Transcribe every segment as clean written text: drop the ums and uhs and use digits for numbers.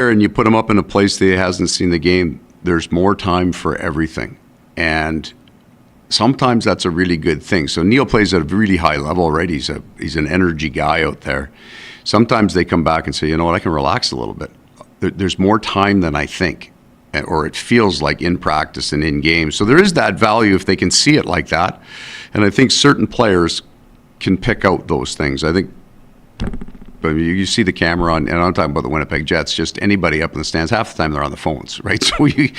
and you put him up in a place that he hasn't seen the game, there's more time for everything. And sometimes that's a really good thing. So Neil plays at a really high level, right? He's an energy guy out there. Sometimes they come back and say, you know what, I can relax a little bit. There's more time than I think, or it feels like in practice and in game. So there is that value if they can see it like that. And I think certain players can pick out those things. I think, but you see the camera on, and I'm talking about the Winnipeg Jets, just anybody up in the stands, half the time they're on the phones, right? So I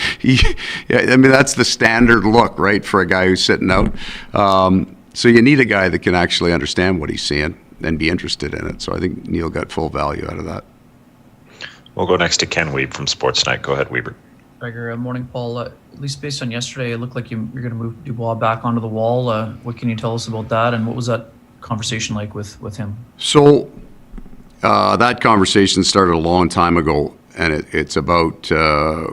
mean, that's the standard look, right, for a guy who's sitting out. So you need a guy that can actually understand what he's seeing and be interested in it. So I think Neil got full value out of that. We'll go next to Ken Wiebe from Sportsnet. Go ahead, Weber. Morning, Paul. At least based on yesterday, it looked like you're going to move Dubois back onto the wall. What can you tell us about that, and what was that conversation like with him? So that conversation started a long time ago, and it's about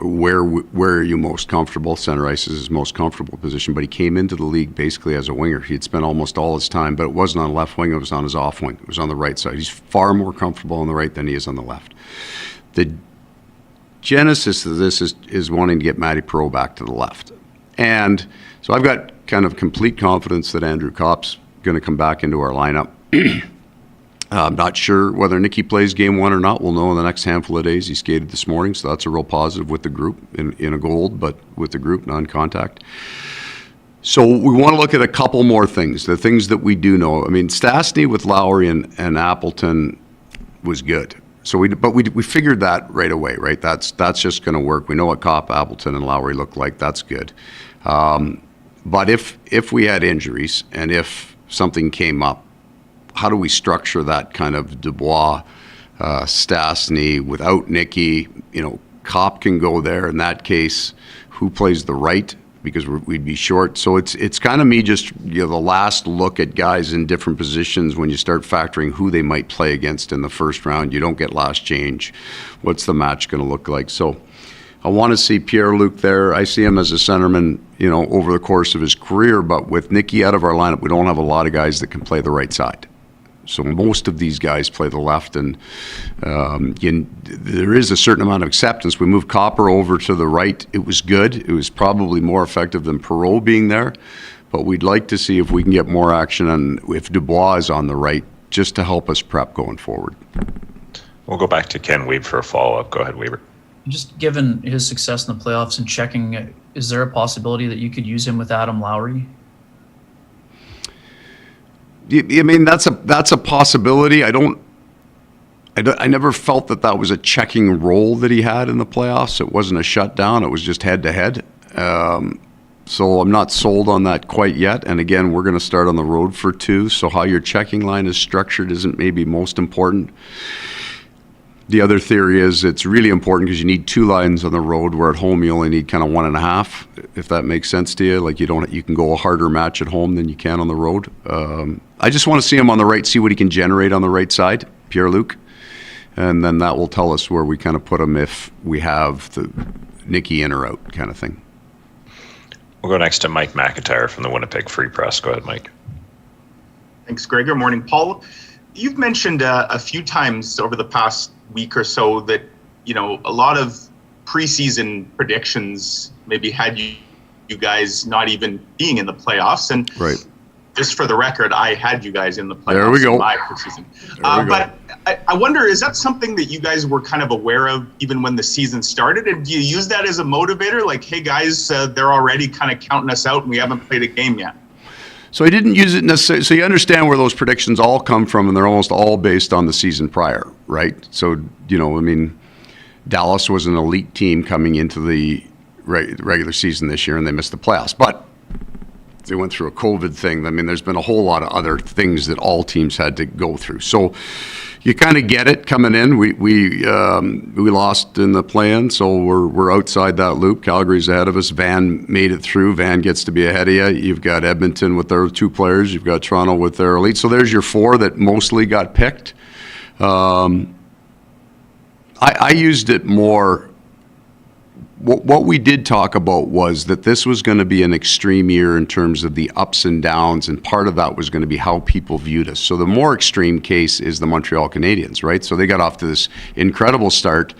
where are you most comfortable. Center ice is his most comfortable position, but he came into the league basically as a winger. He had spent almost all his time, but it wasn't on the left wing, it was on his off wing. It was on the right side. He's far more comfortable on the right than he is on the left. The genesis of this is wanting to get Matty Perreault back to the left. And so I've got kind of complete confidence that Andrew Kopp's going to come back into our lineup. I'm not sure whether Nicky plays game one or not. We'll know in the next handful of days. He skated this morning, so that's a real positive with the group in a gold, but with the group, non-contact. So we want to look at a couple more things, the things that we do know. I mean, Stastny with Lowry and Appleton was good. So we figured that right away, right? That's just going to work. We know what Kopp, Appleton, and Lowry look like. That's good. But if we had injuries and if something came up, how do we structure that kind of Dubois, Stastny without Nicky? You know, Kopp can go there. In that case, who plays the right? Because we'd be short. So it's kind of me just, you know, the last look at guys in different positions when you start factoring who they might play against in the first round. You don't get last change. What's the match going to look like? So I want to see Pierre-Luc there. I see him as a centerman, you know, over the course of his career. But with Nicky out of our lineup, we don't have a lot of guys that can play the right side. So most of these guys play the left, and there is a certain amount of acceptance. We moved Copper over to the right. It was good. It was probably more effective than Perreault being there, but we'd like to see if we can get more action on if Dubois is on the right, just to help us prep going forward. We'll go back to Ken Wiebe for a follow-up. Go ahead, Weber. Just given his success in the playoffs and checking, is there a possibility that you could use him with Adam Lowry? I mean, that's a possibility. I never felt that was a checking role that he had in the playoffs. It wasn't a shutdown. It was just head-to-head. So I'm not sold on that quite yet. And again, we're going to start on the road for 2. So how your checking line is structured isn't maybe most important. The other theory is it's really important because you need 2 lines on the road, where at home you only need kind of 1.5, if that makes sense to you. Like you can go a harder match at home than you can on the road. I just want to see him on the right, see what he can generate on the right side, Pierre-Luc. And then that will tell us where we kind of put him if we have the Nicky in or out kind of thing. We'll go next to Mike McIntyre from the Winnipeg Free Press. Go ahead, Mike. Thanks, Gregor. Morning, Paul. You've mentioned a few times over the past week or so that, you know, a lot of preseason predictions maybe had you guys not even being in the playoffs. And right. Just for the record, I had you guys in the playoffs. There we go. In my preseason. But I wonder, is that something that you guys were kind of aware of even when the season started? And do you use that as a motivator? Like, hey, guys, they're already kind of counting us out and we haven't played a game yet. So I didn't use it necessarily. So you understand where those predictions all come from, and they're almost all based on the season prior, right? So, you know, I mean, Dallas was an elite team coming into the regular season this year, and they missed the playoffs. But they went through a COVID thing. I mean, there's been a whole lot of other things that all teams had to go through. So you kind of get it coming in. We lost in the play-in, so we're outside that loop. Calgary's ahead of us. Van made it through. Van gets to be ahead of you. You've got Edmonton with their 2 players. You've got Toronto with their elite. So there's your 4 that mostly got picked. I used it more. What we did talk about was that this was going to be an extreme year in terms of the ups and downs, and part of that was going to be how people viewed us. So the more extreme case is the Montreal Canadiens, right? So they got off to this incredible start.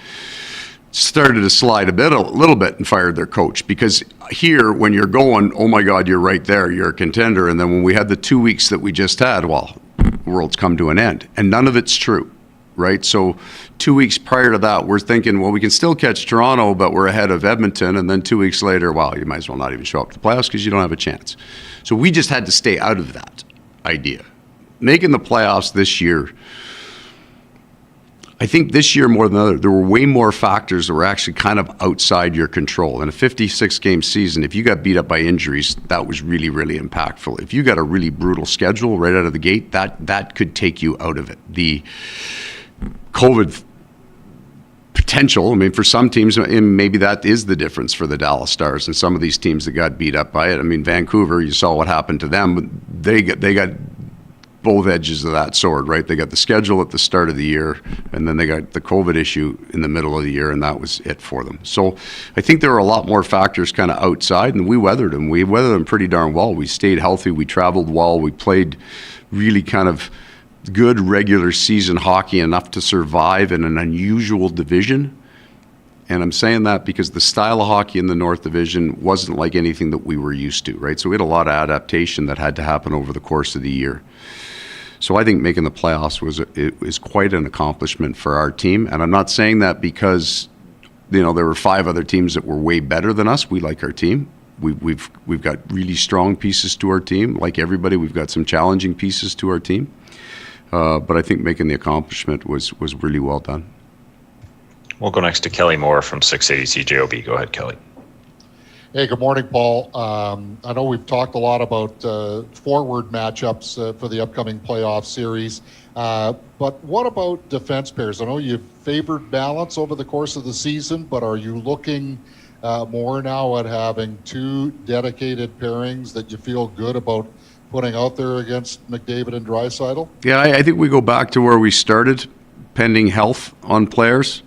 started to slide a little bit and fired their coach. Because here, when you're going, oh my God, you're right there, you're a contender. And then when we had the 2 weeks that we just had, well, the world's come to an end. And none of it's true, right? So 2 weeks prior to that, we're thinking, well, we can still catch Toronto, but we're ahead of Edmonton. And then 2 weeks later, well, you might as well not even show up to the playoffs because you don't have a chance. So we just had to stay out of that idea. Making the playoffs this year, I think this year more than other, there were way more factors that were actually kind of outside your control. In a 56-game season, if you got beat up by injuries, that was really, really impactful. If you got a really brutal schedule right out of the gate, that could take you out of it. The COVID potential, I mean, for some teams, and maybe that is the difference for the Dallas Stars and some of these teams that got beat up by it. I mean, Vancouver, you saw what happened to them. They got both edges of that sword, right? They got the schedule at the start of the year, and then they got the COVID issue in the middle of the year, and that was it for them. So I think there were a lot more factors kind of outside, and we weathered them. We weathered them pretty darn well. We stayed healthy. We traveled well. We played really kind of good regular season hockey, enough to survive in an unusual division. And I'm saying that because the style of hockey in the North Division wasn't like anything that we were used to, right? So we had a lot of adaptation that had to happen over the course of the year. So I think making the playoffs is quite an accomplishment for our team. And I'm not saying that because, you know, there were 5 other teams that were way better than us. We like our team. We've got really strong pieces to our team. Like everybody, we've got some challenging pieces to our team. But I think making the accomplishment was really well done. We'll go next to Kelly Moore from 680 CJOB. Go ahead, Kelly. Hey, good morning, Paul. I know we've talked a lot about forward matchups for the upcoming playoff series, but what about defense pairs? I know you've favored balance over the course of the season, but are you looking more now at having 2 dedicated pairings that you feel good about putting out there against McDavid and Draisaitl? Yeah, I think we go back to where we started, pending health on players.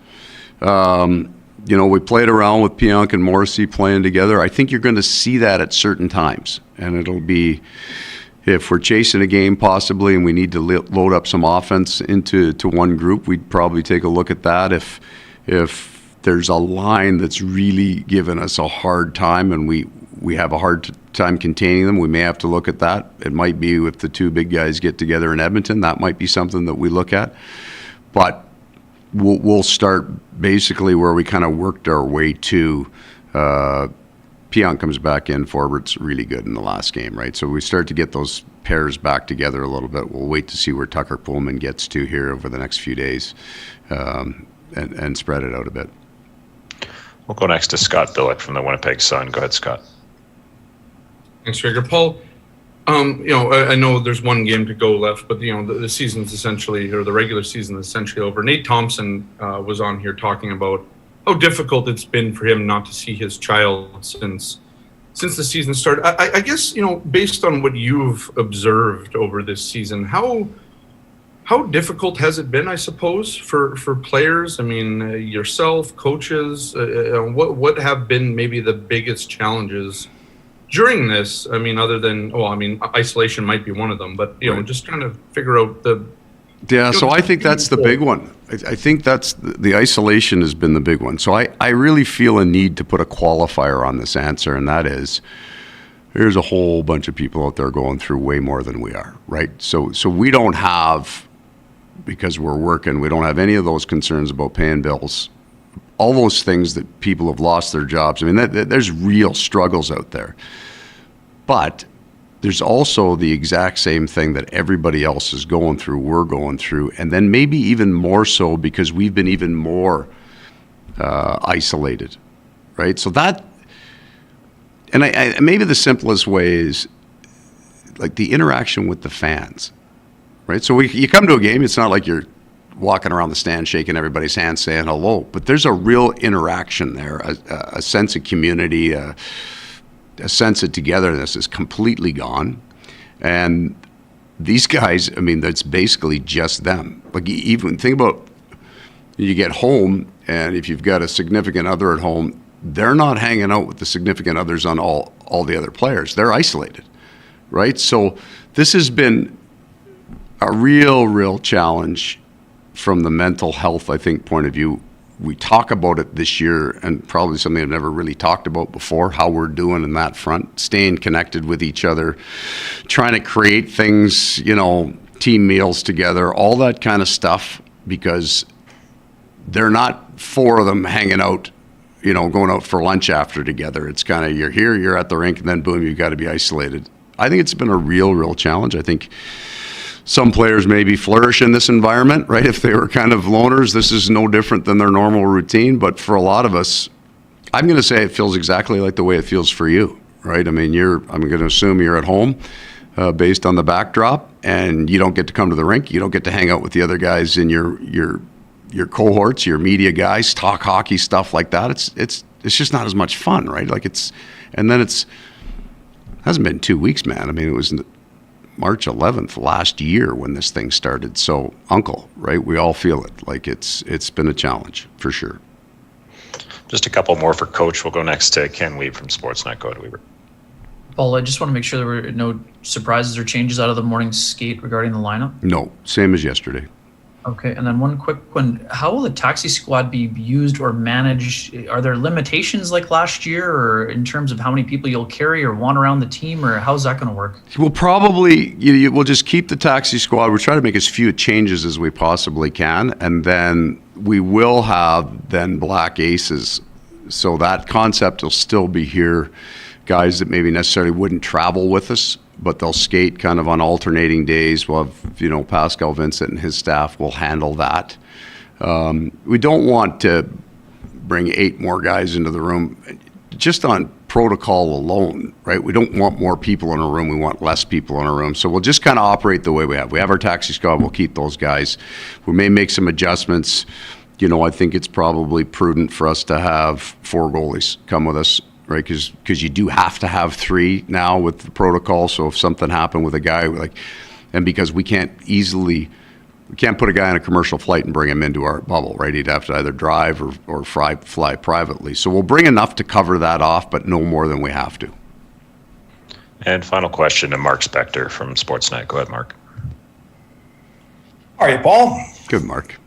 You know, we played around with Pionk and Morrissey playing together. I think you're going to see that at certain times. And it'll be, if we're chasing a game possibly and we need to load up some offense into one group, we'd probably take a look at that. If there's a line that's really given us a hard time and we have a hard time containing them, we may have to look at that. It might be if the 2 big guys get together in Edmonton, that might be something that we look at. But we'll start basically where we kind of worked our way to. Pionk comes back in, forward's really good in the last game, right? So we start to get those pairs back together a little bit. We'll wait to see where Tucker Pullman gets to here over the next few days, and spread it out a bit. We'll go next to Scott Billick from the Winnipeg Sun. Go ahead, Scott. Thanks, Gregor. Paul, you know, I know there's one game to go left, but, you know, the season's essentially, or the regular season is essentially over. Nate Thompson was on here talking about how difficult it's been for him not to see his child since the season started. I guess, you know, based on what you've observed over this season, how difficult has it been, I suppose, for players? I mean, yourself, coaches, what have been maybe the biggest challenges during this? I mean, other than, well, I mean, isolation might be one of them, but, you know, just trying to figure out the... Yeah, so I think that's the big one. I think that's the isolation has been the big one. So I really feel a need to put a qualifier on this answer, and that is there's a whole bunch of people out there going through way more than we are, right? So we don't have, because we're working, we don't have any of those concerns about paying bills. All those things that people have lost their jobs. I mean, there's real struggles out there. But there's also the exact same thing that everybody else is going through, we're going through, and then maybe even more so because we've been even more isolated, right? So that, and I maybe the simplest way is like the interaction with the fans, right? So you come to a game, it's not like you're walking around the stand shaking everybody's hand saying hello, but there's a real interaction there, a sense of community, a sense of togetherness is completely gone. And these guys, I mean, that's basically just them. Like, even think about, you get home, and if you've got a significant other at home, they're not hanging out with the significant others on all the other players. They're isolated, right? So this has been a real challenge from the mental health, I think, point of view we talk about it this year, and probably something I've never really talked about before, how we're doing in that front, staying connected with each other, trying to create things, team meals together, all that kind of stuff, because they're not four of them hanging out, going out for lunch after together. It's kind of, you're here, you're at the rink, and then boom, you've got to be isolated. I think it's been a real challenge. I think some players maybe flourish in this environment, right? If they were kind of loners, this is no different than their normal routine. But for a lot of us, I'm going to say it feels exactly like the way it feels for you, right? I mean, I'm going to assume you're at home based on the backdrop, and you don't get to come to the rink. You don't get to hang out with the other guys in your cohorts, your media guys, talk hockey, stuff like that. It's just not as much fun, right? Hasn't been 2 weeks, man. I mean, it was March 11th last year when this thing started. So, uncle, right? We all feel it. Like it's been a challenge for sure. Just a couple more for Coach. We'll go next to Ken Weeb from Sportsnet. Go ahead, Weaver. Paul, I just want to make sure there were no surprises or changes out of the morning skate regarding the lineup. No, same as yesterday. Okay, and then one quick one. How will the taxi squad be used or managed? Are there limitations like last year, or in terms of how many people you'll carry or want around the team, or how's that going to work? We'll probably, we'll just keep the taxi squad. We'll try to make as few changes as we possibly can, and then we will have then black aces. So that concept will still be here. Guys that maybe necessarily wouldn't travel with us, but they'll skate kind of on alternating days. We'll have, Pascal Vincent and his staff will handle that. We don't want to bring 8 more guys into the room just on protocol alone, right? We don't want more people in a room. We want less people in a room. So we'll just kind of operate the way we have. We have our taxi squad. We'll keep those guys. We may make some adjustments. I think it's probably prudent for us to have 4 goalies come with us, right? Because you do have to have 3 now with the protocol. So if something happened with a guy, and because we can't put a guy on a commercial flight and bring him into our bubble, right? He'd have to either drive or fly privately. So we'll bring enough to cover that off, but no more than we have to. And final question to Mark Spector from Sportsnet. Go ahead, Mark. All right, Paul. Good, Mark.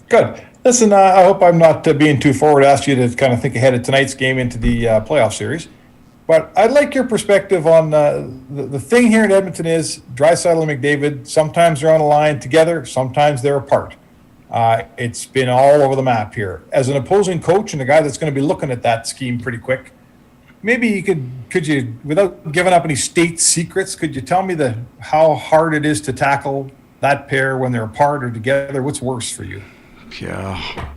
Good. Listen, I hope I'm not being too forward. Asked you to kind of think ahead of tonight's game into the playoff series. But I'd like your perspective on the thing here in Edmonton is Draisaitl and McDavid, sometimes they're on a line together, sometimes they're apart. It's been all over the map here. As an opposing coach and a guy that's going to be looking at that scheme pretty quick, maybe you could you, without giving up any state secrets, could you tell me how hard it is to tackle that pair when they're apart or together? What's worse for you? Yeah.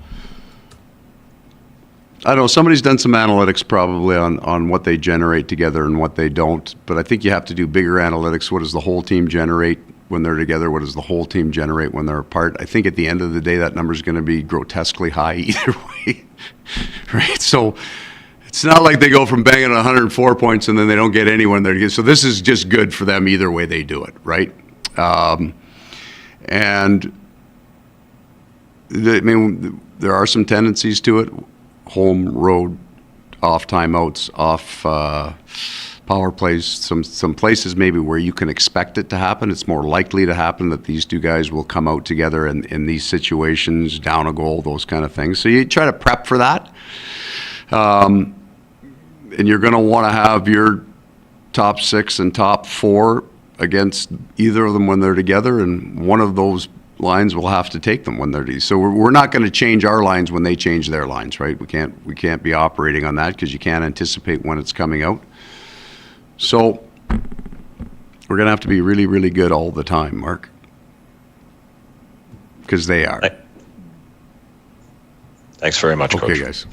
I don't know. Somebody's done some analytics probably on what they generate together and what they don't. But I think you have to do bigger analytics. What does the whole team generate when they're together? What does the whole team generate when they're apart? I think at the end of the day, that number is going to be grotesquely high either way. Right? So it's not like they go from banging 104 points and then they don't get anyone there together. So this is just good for them either way they do it. Right? There are some tendencies to it. Home, road, off timeouts, off power plays, some places maybe where you can expect it to happen. It's more likely to happen that these 2 guys will come out together in these situations, down a goal, those kind of things. So you try to prep for that. And you're going to want to have your top 6 and top 4 against either of them when they're together, and one of those lines will have to take them when they're together. So we're not going to change our lines when they change their lines, right? We can't be operating on that because you can't anticipate when it's coming out. So we're going to have to be really, really good all the time, Mark, because they are. Thanks very much, Coach. Okay, guys.